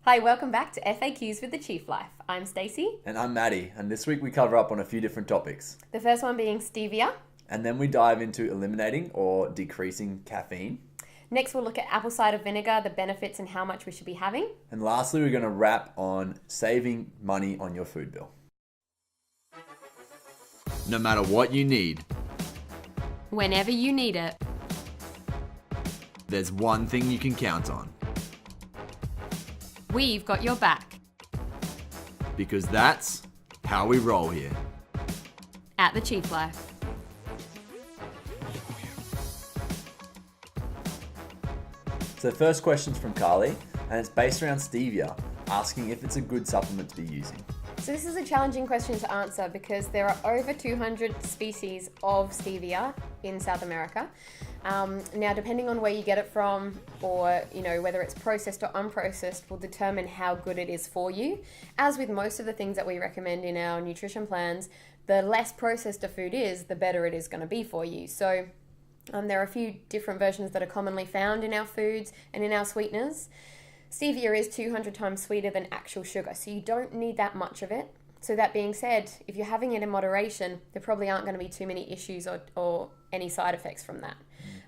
Hi, welcome back to FAQs with the Chief Life. I'm Stacey. And I'm Maddie, and this week we cover up on a few different topics. The first one being stevia. And then we dive into eliminating or decreasing caffeine. Next, we'll look at apple cider vinegar, the benefits and how much we should be having. And lastly, we're going to wrap on saving money on your food bill. No matter what you need, Whenever you need it. there's one thing you can count on. We've got your back. Because that's how we roll here. At the Chief Life. So the first question's from Carly, and it's based around stevia, asking if it's a good supplement to be using. So this is a challenging question to answer because there are over 200 species of stevia in South America. Now, depending on where you get it from, or whether it's processed or unprocessed, will determine how good it is for you. As with most of the things that we recommend in our nutrition plans, the less processed a food is, the better it is going to be for you. So there are a few different versions that are commonly found in our foods and in our sweeteners. Stevia is 200 times sweeter than actual sugar, so you don't need that much of it. So that being said, if you're having it in moderation, there probably aren't going to be too many issues or any side effects from that.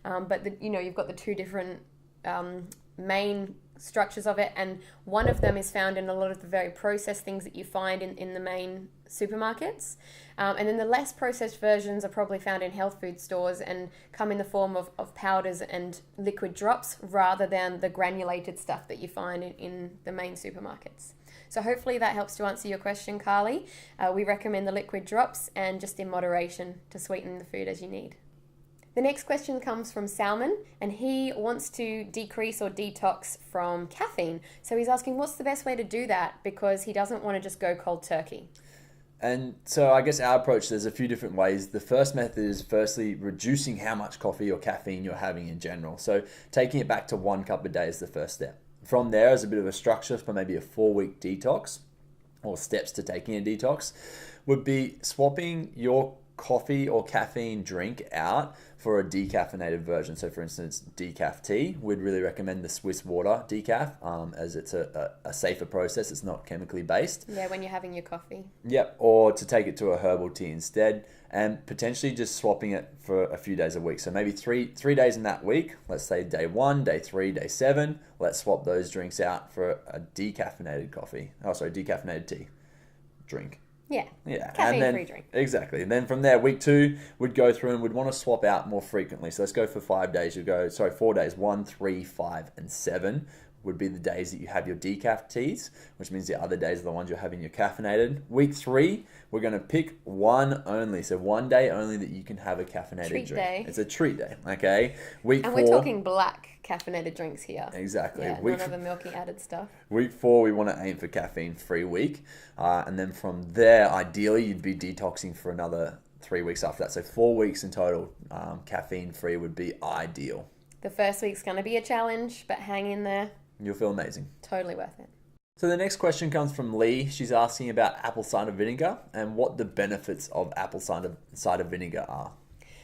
But you've got the two different main structures of it, and one of them is found in a lot of the very processed things that you find in the main supermarkets. And then the less processed versions are probably found in health food stores and come in the form of powders and liquid drops rather than the granulated stuff that you find in the main supermarkets. So hopefully that helps to answer your question, Carly. We recommend the liquid drops and just in moderation to sweeten the food as you need. The next question comes from Salman, and he wants to decrease or detox from caffeine. So he's asking, what's the best way to do that? Because he doesn't want to just go cold turkey. And so I guess our approach, there's a few different ways. The first method is firstly reducing how much coffee or caffeine you're having in general. So taking it back to 1 cup a day is the first step. From there is a bit of a structure for maybe a 4-week detox, or steps to taking a detox, would be swapping your coffee or caffeine drink out for a decaffeinated version. So for instance, decaf tea, we'd really recommend the Swiss water decaf, as it's a safer process. It's not chemically based. Yeah, when you're having your coffee. Yep, or to take it to a herbal tea instead, and potentially just swapping it for a few days a week. So maybe three days in that week, let's say day 1, day 3, day 7, let's swap those drinks out for a decaffeinated decaffeinated tea drink. Yeah. Caffeine-free drink. Exactly. And then from there, week 2, we'd go through and we'd want to swap out more frequently. So let's go for 4 days. 4 days, 1, 3, 5, and 7 would be the days that you have your decaf teas, which means the other days are the ones you're having your caffeinated. Week 3, we're going to pick one only. So 1 day only that you can have a caffeinated treat drink. Day. It's a treat day, okay? Week 4. And we're talking black caffeinated drinks here. Exactly. Yeah, none of the milky added stuff. Week 4, we want to aim for caffeine-free week. And then from there, ideally, you'd be detoxing for another 3 weeks after that. So 4 weeks in total, caffeine-free would be ideal. The first week's going to be a challenge, but hang in there. You'll feel amazing. Totally worth it. So the next question comes from Lee. She's asking about apple cider vinegar and what the benefits of apple cider vinegar are.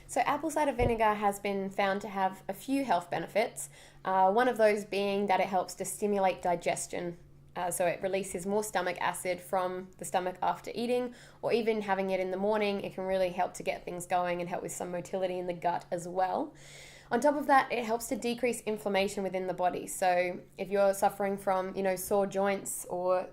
So apple cider vinegar has been found to have a few health benefits. One of those being that it helps to stimulate digestion. So it releases more stomach acid from the stomach after eating, or even having it in the morning. It can really help to get things going and help with some motility in the gut as well. On top of that, it helps to decrease inflammation within the body. So if you're suffering from, sore joints or,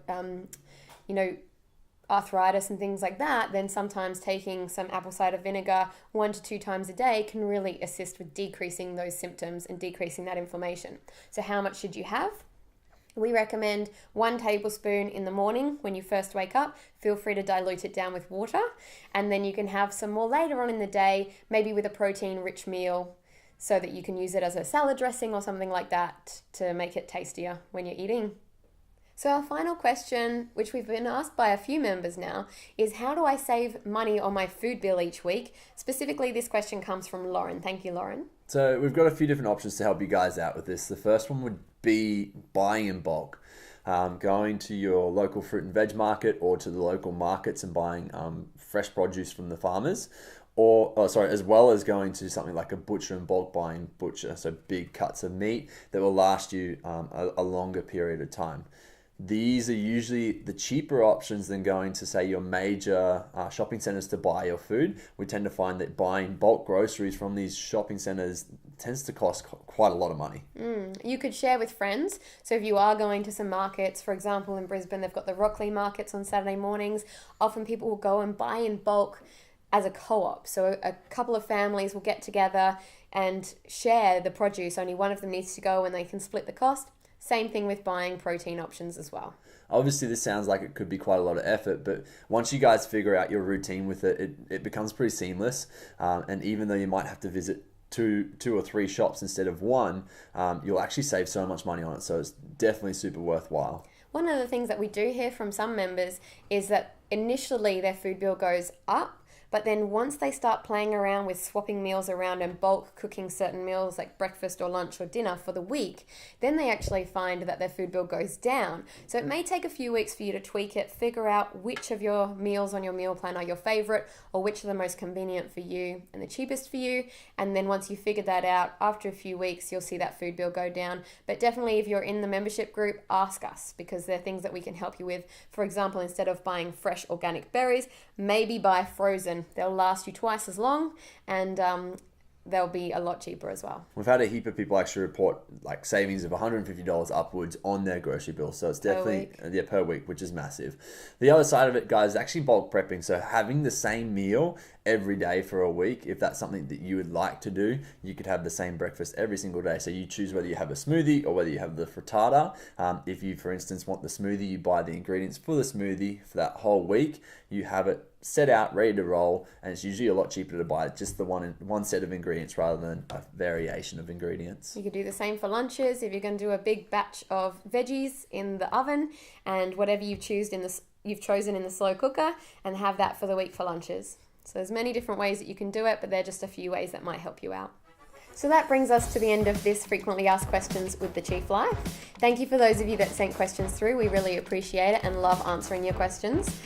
arthritis and things like that, then sometimes taking some apple cider vinegar 1 to 2 times a day can really assist with decreasing those symptoms and decreasing that inflammation. So how much should you have? We recommend 1 tablespoon in the morning when you first wake up. Feel free to dilute it down with water. And then you can have some more later on in the day, maybe with a protein-rich meal, so that you can use it as a salad dressing or something like that to make it tastier when you're eating. So our final question, which we've been asked by a few members now, is how do I save money on my food bill each week? Specifically, this question comes from Lauren. Thank you, Lauren. So we've got a few different options to help you guys out with this. The first one would be buying in bulk. Going to your local fruit and veg market or to the local markets and buying fresh produce from the farmers. As well as going to something like a butcher and bulk buying butcher, so big cuts of meat that will last you a longer period of time. these are usually the cheaper options than going to, say, your major shopping centers to buy your food. We tend to find that buying bulk groceries from these shopping centers tends to cost quite a lot of money. You could share with friends. So if you are going to some markets, for example, in Brisbane, they've got the Rockley markets on Saturday mornings. Often people will go and buy in bulk as a co-op. So a couple of families will get together and share the produce. Only one of them needs to go and they can split the cost. Same thing with buying protein options as well. Obviously, this sounds like it could be quite a lot of effort, but once you guys figure out your routine with it, it becomes pretty seamless. And even though you might have to visit two or three shops instead of one, you'll actually save so much money on it. So it's definitely super worthwhile. One of the things that we do hear from some members is that initially their food bill goes up, but then once they start playing around with swapping meals around and bulk cooking certain meals like breakfast or lunch or dinner for the week, then they actually find that their food bill goes down. So it may take a few weeks for you to tweak it, figure out which of your meals on your meal plan are your favorite or which are the most convenient for you and the cheapest for you. And then once you figure that out, after a few weeks, you'll see that food bill go down. But definitely if you're in the membership group, ask us because there are things that we can help you with. For example, instead of buying fresh organic berries, maybe buy frozen. They'll last you twice as long and they'll be a lot cheaper as well. We've had a heap of people actually report like savings of $150 upwards on their grocery bill. So it's definitely per week, which is massive. The other side of it, guys, is actually bulk prepping. So having the same meal every day for a week, if that's something that you would like to do, you could have the same breakfast every single day. So you choose whether you have a smoothie or whether you have the frittata. If you, for instance, want the smoothie, you buy the ingredients for the smoothie for that whole week. You have it set out, ready to roll, and it's usually a lot cheaper to buy just the one set of ingredients rather than a variation of ingredients. You could do the same for lunches if you're going to do a big batch of veggies in the oven and whatever you've chosen in the slow cooker and have that for the week for lunches. So there's many different ways that you can do it, but they're just a few ways that might help you out. So that brings us to the end of this Frequently Asked Questions with the Chief Life. Thank you for those of you that sent questions through. We really appreciate it and love answering your questions.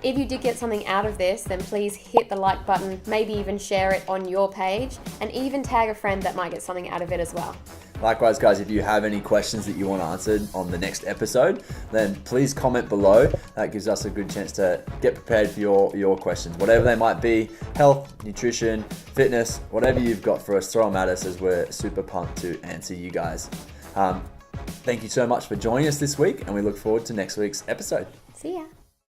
If you did get something out of this, then please hit the like button, maybe even share it on your page, and even tag a friend that might get something out of it as well. Likewise, guys, if you have any questions that you want answered on the next episode, then please comment below. That gives us a good chance to get prepared for your questions, whatever they might be: health, nutrition, fitness, whatever you've got for us, throw them at us as we're super pumped to answer you guys. Thank you so much for joining us this week, and we look forward to next week's episode. See ya.